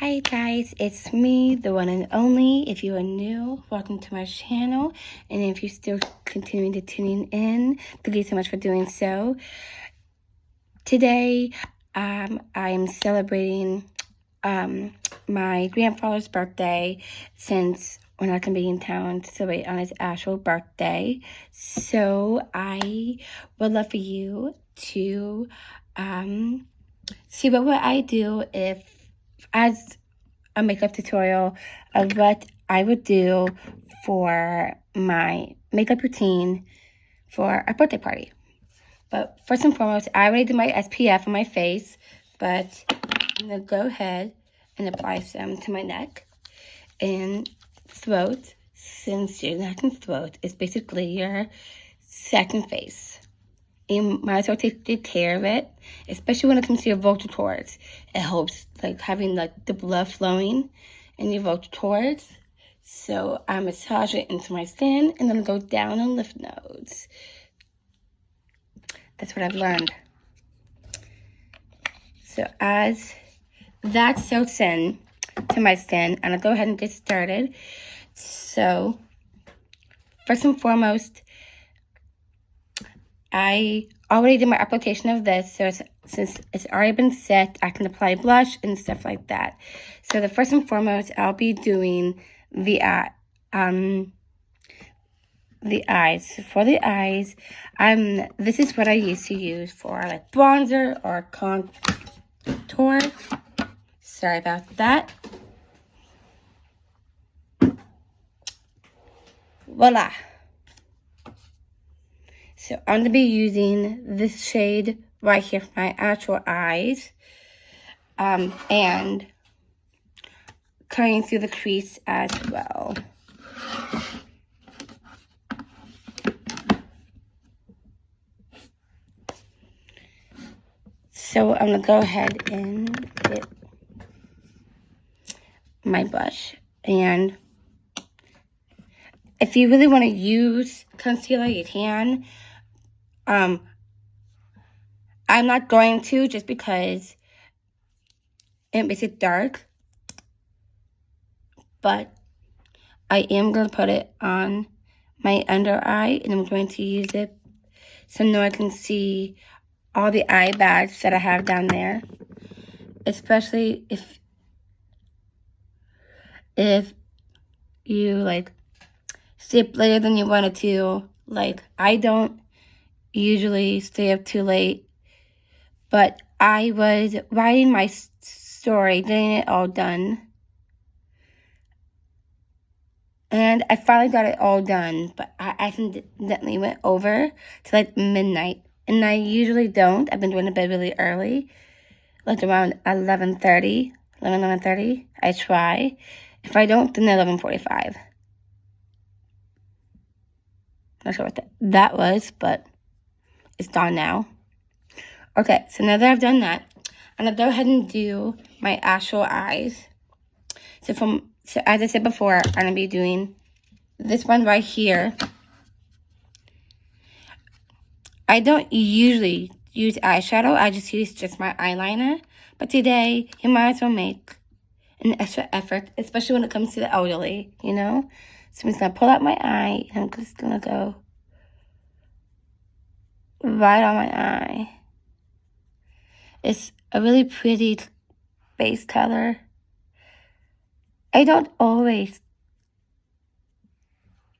Hi guys, it's me, the one and only. If you are new, welcome to my channel. And if you're still continuing to tune in, thank you so much for doing so. Today, I am celebrating my grandfather's birthday since we're not going to be in town to celebrate on his actual birthday. So I would love for you to see what would I do as a makeup tutorial of what I would do for my makeup routine for a birthday party. But first and foremost, I already did my SPF on my face, but I'm going to go ahead and apply some to my neck and throat, since your neck and throat is basically your second face. You might as well take good care of it, especially when it comes to your vocal cords. It helps having the blood flowing in your vocal cords. So I massage it into my skin and then go down on lymph nodes. That's what I've learned. So as that soaks in to my skin, I'm gonna go ahead and get started. So first and foremost, I already did my application of this, so since it's already been set, I can apply blush and stuff like that. So the first and foremost, I'll be doing the eyes. For the eyes, this is what I used to use for bronzer or contour. Sorry about that. Voila. So I'm going to be using this shade right here for my actual eyes. And cutting through the crease as well. So I'm going to go ahead and get my brush. And if you really want to use concealer, you can. I'm not going to, just because it makes it dark. But I am going to put it on my under eye, and I'm going to use it so now I can see all the eye bags that I have down there. Especially if you stay up later than you wanted to. I don't usually stay up too late, but I was writing my story, getting it all done. And I finally got it all done, but I accidentally went over to midnight. And I usually don't. I've been going to bed really early, around 11:30. I try. If I don't, then 11:45. Not sure what that was, but it's gone now. Okay, so now that I've done that, I'm going to go ahead and do my actual eyes. So as I said before, I'm going to be doing this one right here. I don't usually use eyeshadow. I just use my eyeliner. But today, you might as well make an extra effort, especially when it comes to the elderly, So I'm just going to pull out my eye, and I'm just going to go right on my eye. It's a really pretty base color. I don't always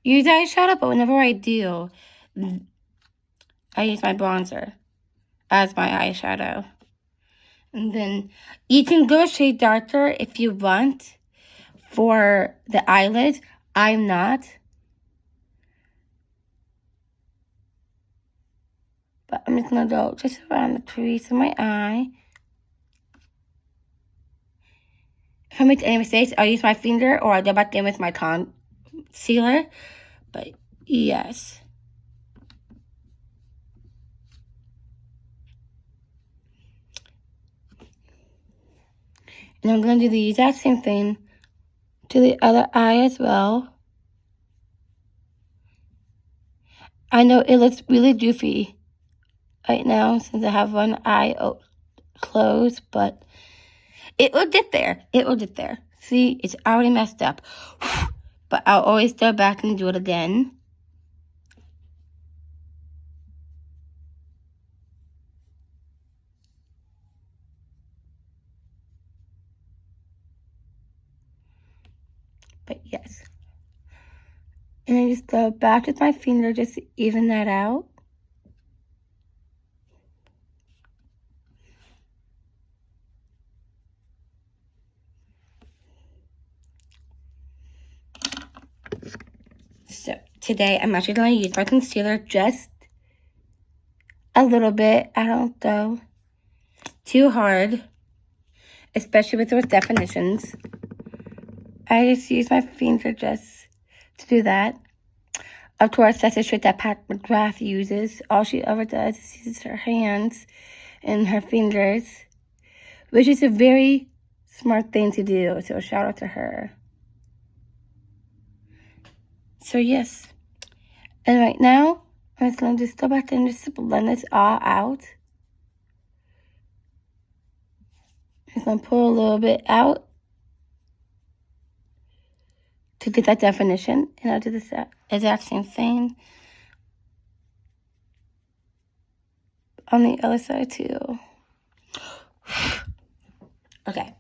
use eyeshadow, but whenever I do, I use my bronzer as my eyeshadow. And then you can go a shade darker if you want for the eyelids. I'm not. But I'm just going to go just around the crease of my eye. If I make any mistakes, I'll use my finger or I'll go back in with my concealer. But yes. And I'm going to do the exact same thing to the other eye as well. I know it looks really doofy right now since I have one eye closed, but It will get there. It will get there. See, it's already messed up. But I'll always go back and do it again. But yes. And I just go back with my finger just to even that out. So today I'm actually going to use my concealer just a little bit. I don't go too hard, especially with those definitions. I just use my finger just to do that. Of course, that's a trick that Pat McGrath uses. All she ever does is uses her hands and her fingers, which is a very smart thing to do. So shout out to her. So yes. And right now, I'm just going to just go back and just blend this all out. Just going to pull a little bit out to get that definition. And I'll do this exact same thing on the other side too. Okay.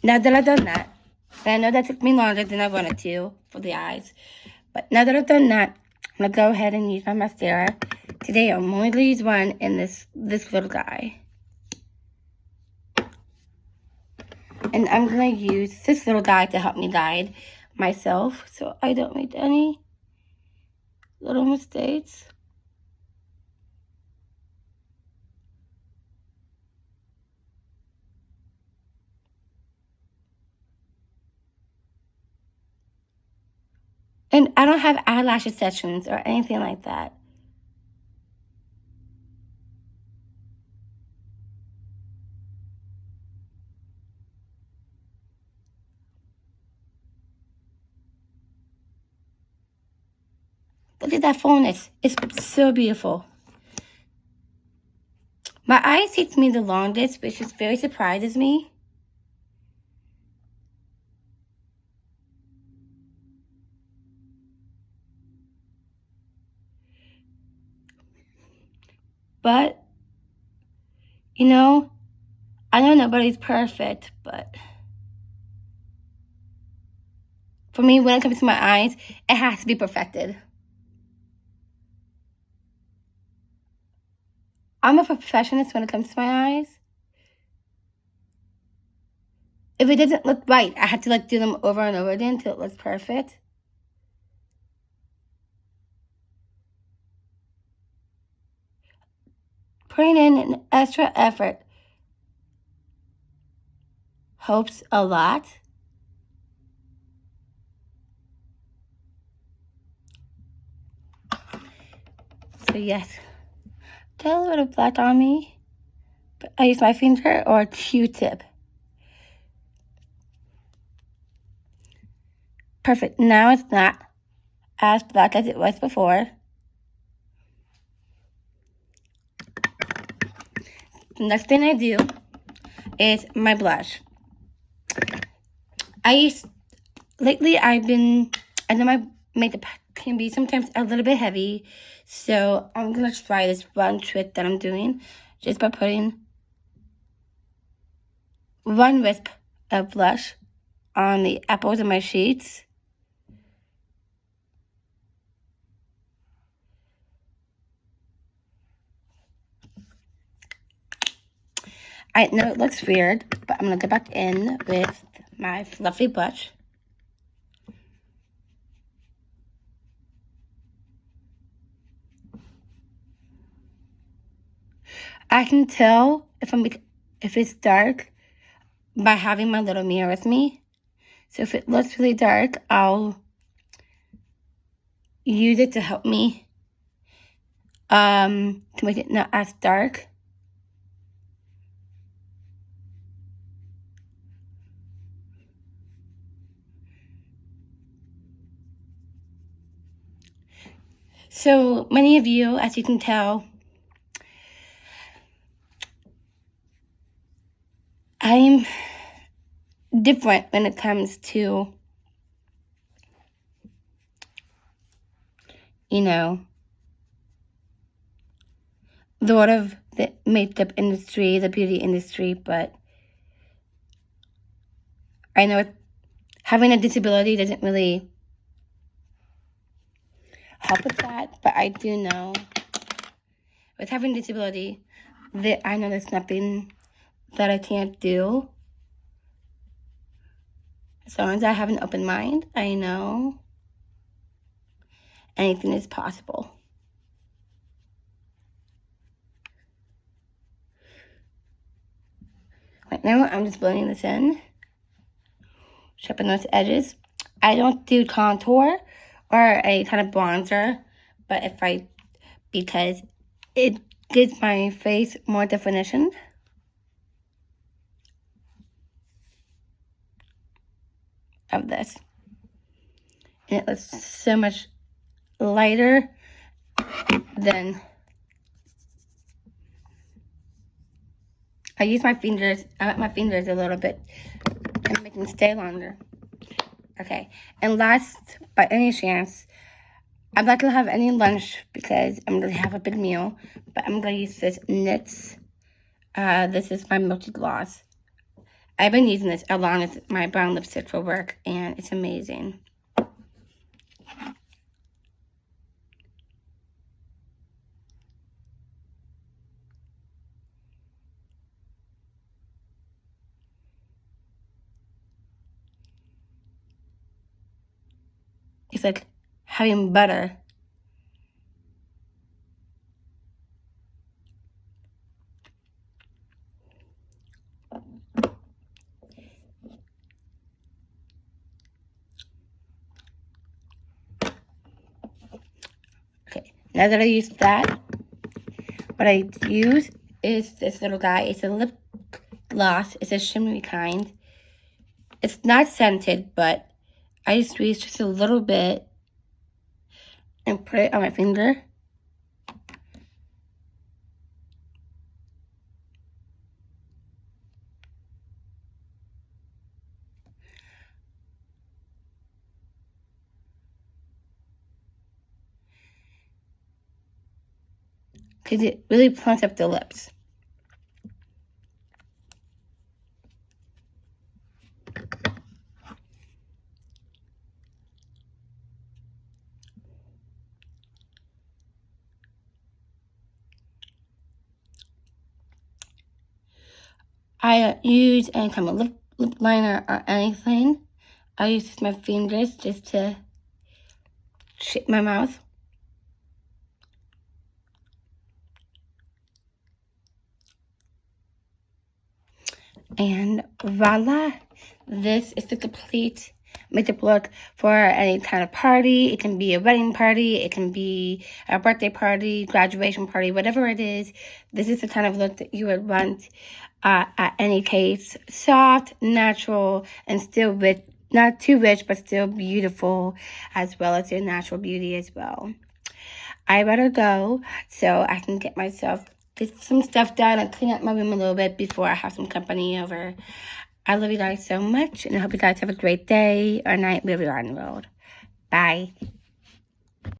Now that I've done that, and I know that took me longer than I wanted to for the eyes, but now that I've done that, I'm going to go ahead and use my mascara. Today I'm only going to use one in this little guy. And I'm going to use this little guy to help me guide myself so I don't make any little mistakes. And I don't have eyelash extensions or anything like that. Look at that fullness. It's so beautiful. My eyes takes me the longest, which just very surprises me. But, you know, I know nobody's perfect, but for me, when it comes to my eyes, it has to be perfected. I'm a perfectionist when it comes to my eyes. If it doesn't look right, I have to do them over and over again until it looks perfect. Putting in an extra effort helps a lot. So yes, get a little black on me, but I use my finger or a Q-tip. Perfect. Now it's not as black as it was before. The next thing I do is my blush. Lately I know my makeup can be sometimes a little bit heavy, so I'm going to try this one trick that I'm doing just by putting one wisp of blush on the apples of my cheeks. I know it looks weird, but I'm going to go back in with my fluffy blush. I can tell if it's dark by having my little mirror with me. So if it looks really dark, I'll use it to help me to make it not as dark. So many of you, as you can tell, I'm different when it comes to, you know, sort of the makeup industry, the beauty industry, but I know having a disability doesn't really help with that, but I do know with having a disability that I know there's nothing that I can't do. As long as I have an open mind, I know anything is possible. Right now, I'm just blending this in, sharpen those edges. I don't do contour or any kind of bronzer, but because it gives my face more definition. Of this. And it looks so much lighter than I use my fingers. I wet my fingers a little bit and make them stay longer. Okay, and last, by any chance, I'm not gonna have any lunch because I'm gonna have a big meal, but I'm gonna use this NYX. This is my Milky Gloss. I've been using this along with my brown lipstick for work, and it's amazing. It's like having butter. Okay, now that I used that, what I use is this little guy. It's a lip gloss. It's a shimmery kind. It's not scented, but I just squeeze just a little bit and put it on my finger. Because it really plumps up the lips. I use any kind of lip liner or anything. I use my fingers just to shape my mouth. And voila, this is the complete makeup look for any kind of party. It can be a wedding party, it can be a birthday party, graduation party, whatever it is. This is the kind of look that you would want at any case. Soft, natural, and still rich, not too rich, but still beautiful, as well as your natural beauty as well. I better go so I can get some stuff done and clean up my room a little bit before I have some company over. I love you guys so much, and I hope you guys have a great day or night wherever you are in the world. Bye.